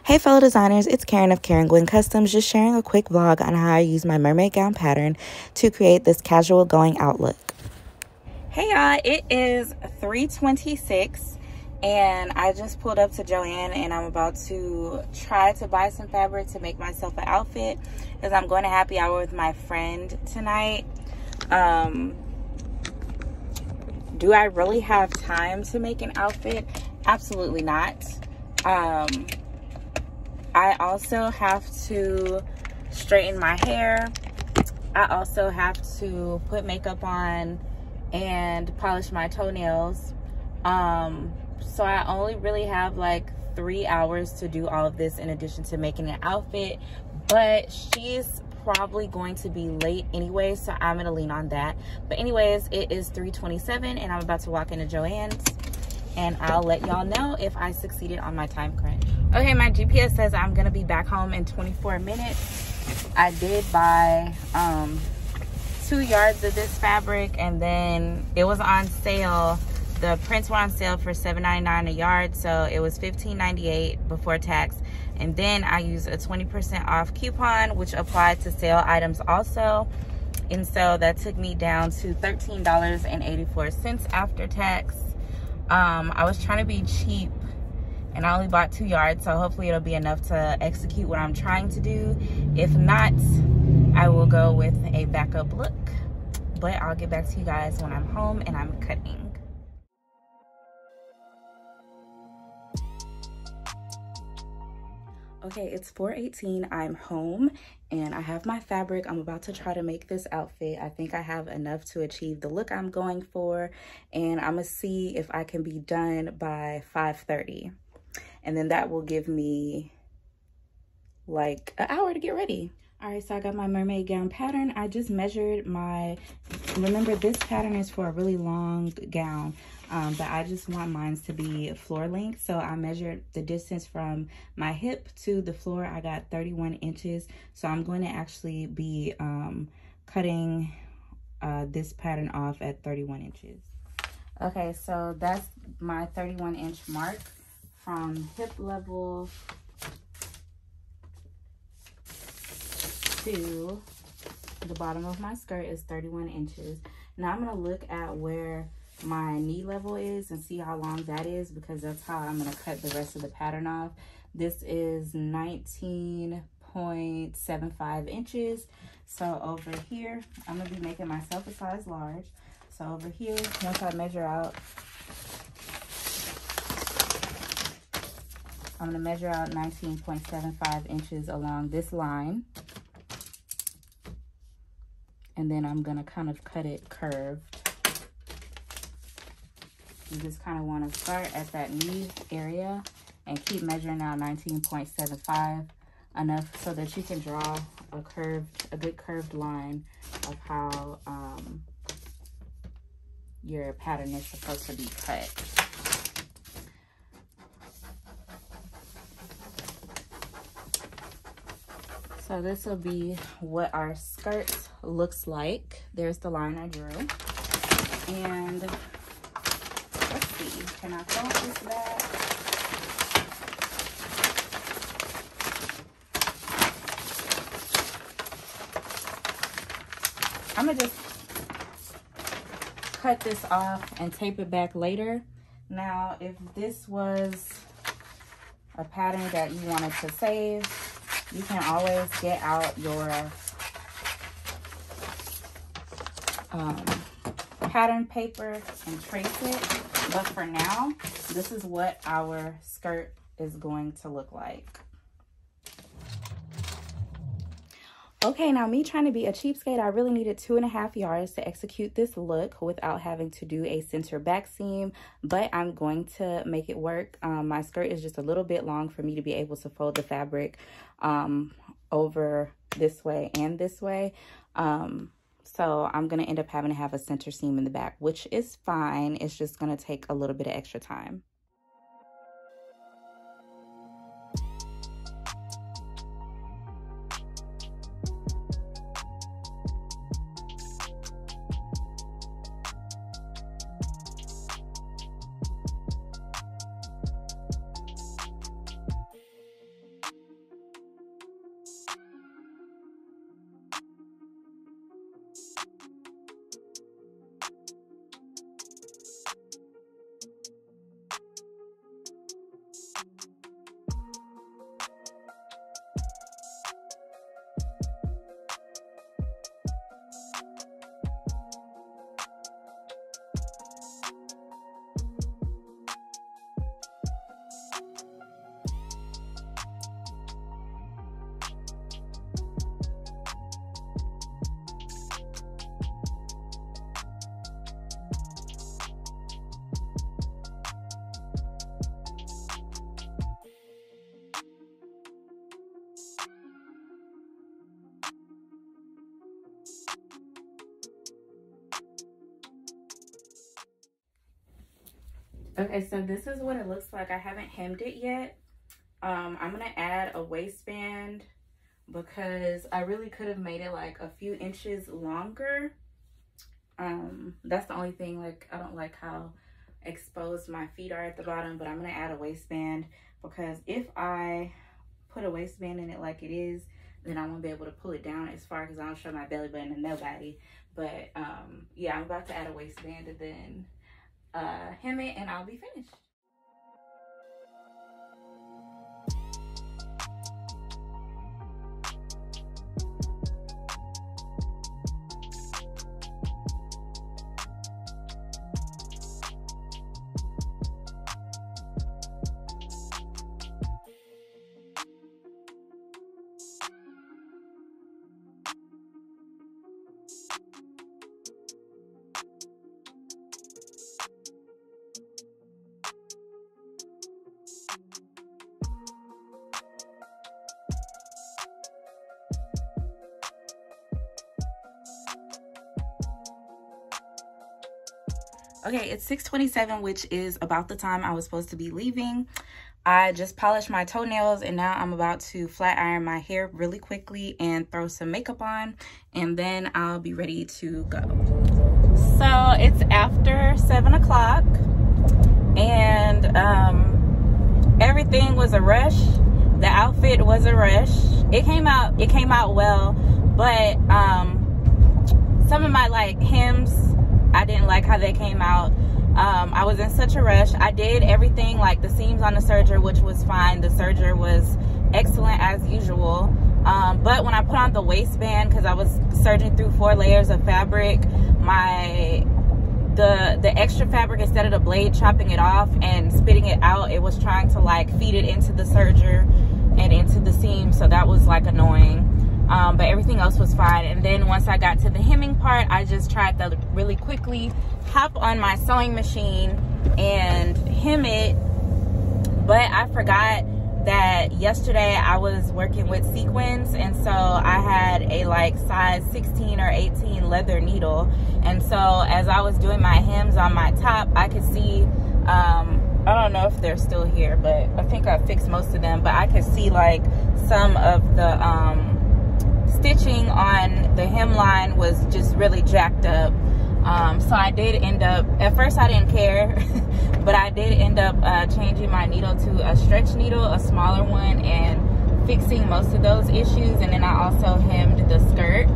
Hey fellow designers, it's Karen of Karen Gwyn Customs, just sharing a quick vlog on how I use my mermaid gown pattern to create this casual going out look. Hey y'all, it is 3:26 and I just pulled up to Joann and I'm about to try to buy some fabric to make myself an outfit because I'm going to happy hour with my friend tonight. Do I really have time to make an outfit? Absolutely not. I also have to straighten my hair. I also have to put makeup on and polish my toenails. So I only really have like 3 hours to do all of this in addition to making an outfit, but she's probably going to be late anyway, so I'm gonna lean on that. But anyways, it is 3:27 and I'm about to walk into Joann's and I'll let y'all know if I succeeded on my time crunch. Okay, my GPS says I'm gonna be back home in 24 minutes. I did buy 2 yards of this fabric and then it was on sale. The prints were on sale for $7.99 a yard, so it was $15.98 before tax. And then I used a 20% off coupon, which applied to sale items also. And so that took me down to $13.84 after tax. I was trying to be cheap and I only bought 2 yards, so hopefully it'll be enough to execute what I'm trying to do. If not, I will go with a backup look, but I'll get back to you guys when I'm home and I'm cutting. Okay, it's 4:18. I'm home and I have my fabric. I'm about to try to make this outfit. I think I have enough to achieve the look I'm going for, and I'm gonna see if I can be done by 5:30. And then that will give me like an hour to get ready. All right, so I got my mermaid gown pattern. I just measured my, remember this pattern is for a really long gown, but I just want mine to be floor length. So I measured the distance from my hip to the floor. I got 31 inches. So I'm going to actually be cutting this pattern off at 31 inches. Okay, so that's my 31 inch mark from hip level to the bottom of my skirt is 31 inches. Now I'm gonna look at where my knee level is and see how long that is, because that's how I'm gonna cut the rest of the pattern off. This is 19.75 inches. So over here, I'm gonna be making myself a size large. So over here, once I measure out, I'm gonna measure out 19.75 inches along this line. And then I'm gonna kind of cut it curved. You just kind of wanna start at that knee area and keep measuring out 19.75, enough so that you can draw a good curved line of how your pattern is supposed to be cut. So this will be what our skirt looks like. There's the line I drew. And let's see, can I fold this back? I'm gonna just cut this off and tape it back later. Now, if this was a pattern that you wanted to save, you can always get out your pattern paper and trace it. But for now, this is what our skirt is going to look like. Okay, now me trying to be a cheapskate, I really needed 2.5 yards to execute this look without having to do a center back seam, but I'm going to make it work. My skirt is just a little bit long for me to be able to fold the fabric over this way and this way. So I'm going to end up having to have a center seam in the back, which is fine. It's just going to take a little bit of extra time. Okay, so this is what it looks like. I haven't hemmed it yet. I'm gonna add a waistband because I really could have made it like a few inches longer. That's the only thing, like, I don't like how exposed my feet are at the bottom, but I'm gonna add a waistband because if I put a waistband in it like it is, then I won't be able to pull it down as far because I don't show my belly button to nobody. But yeah, I'm about to add a waistband and then hem it and I'll be finished. Okay, it's 6:27, which is about the time I was supposed to be leaving. I just polished my toenails and now I'm about to flat iron my hair really quickly and throw some makeup on, and then I'll be ready to go. So it's after 7 o'clock and everything was a rush. The outfit was a rush. It came out well, but some of my like hems, I didn't like how they came out. I was in such a rush. I did everything, like the seams on the serger, which was fine. The serger was excellent as usual. But when I put on the waistband, because I was serging through 4 layers of fabric, the extra fabric, instead of the blade chopping it off and spitting it out, it was trying to like feed it into the serger and into the seam. So that was like annoying. But everything else was fine. And then once I got to the hemming part, I just tried to really quickly hop on my sewing machine and hem it. But I forgot that yesterday I was working with sequins, and so I had a like size 16 or 18 leather needle. And so as I was doing my hems on my top, I could see, I don't know if they're still here, but I think I fixed most of them, but I could see like some of the stitching on the hemline was just really jacked up. So I did end up, at first I didn't care, but I did end up changing my needle to a stretch needle, a smaller one, and fixing most of those issues. And then I also hemmed the skirt.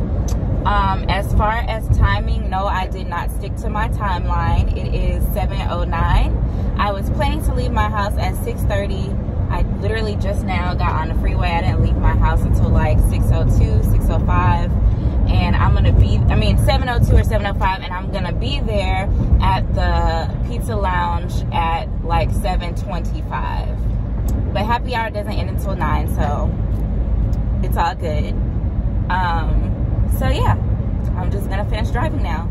As far as timing, no, I did not stick to my timeline. It is 7:09. I was planning to leave my house at 6:30. I literally just now got on the freeway. I didn't leave my house until like 6:02, 6:05. And I'm going to be, 7:02 or 7:05. And I'm going to be there at the pizza lounge at like 7:25. But happy hour doesn't end until 9. So it's all good. So yeah, I'm just going to finish driving now.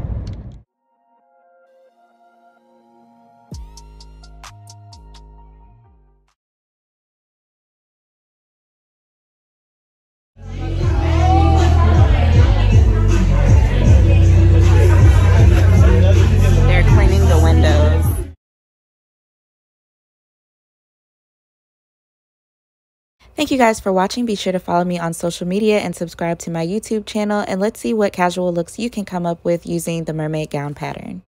Thank you guys for watching. Be sure to follow me on social media and subscribe to my YouTube channel. And let's see what casual looks you can come up with using the mermaid gown pattern.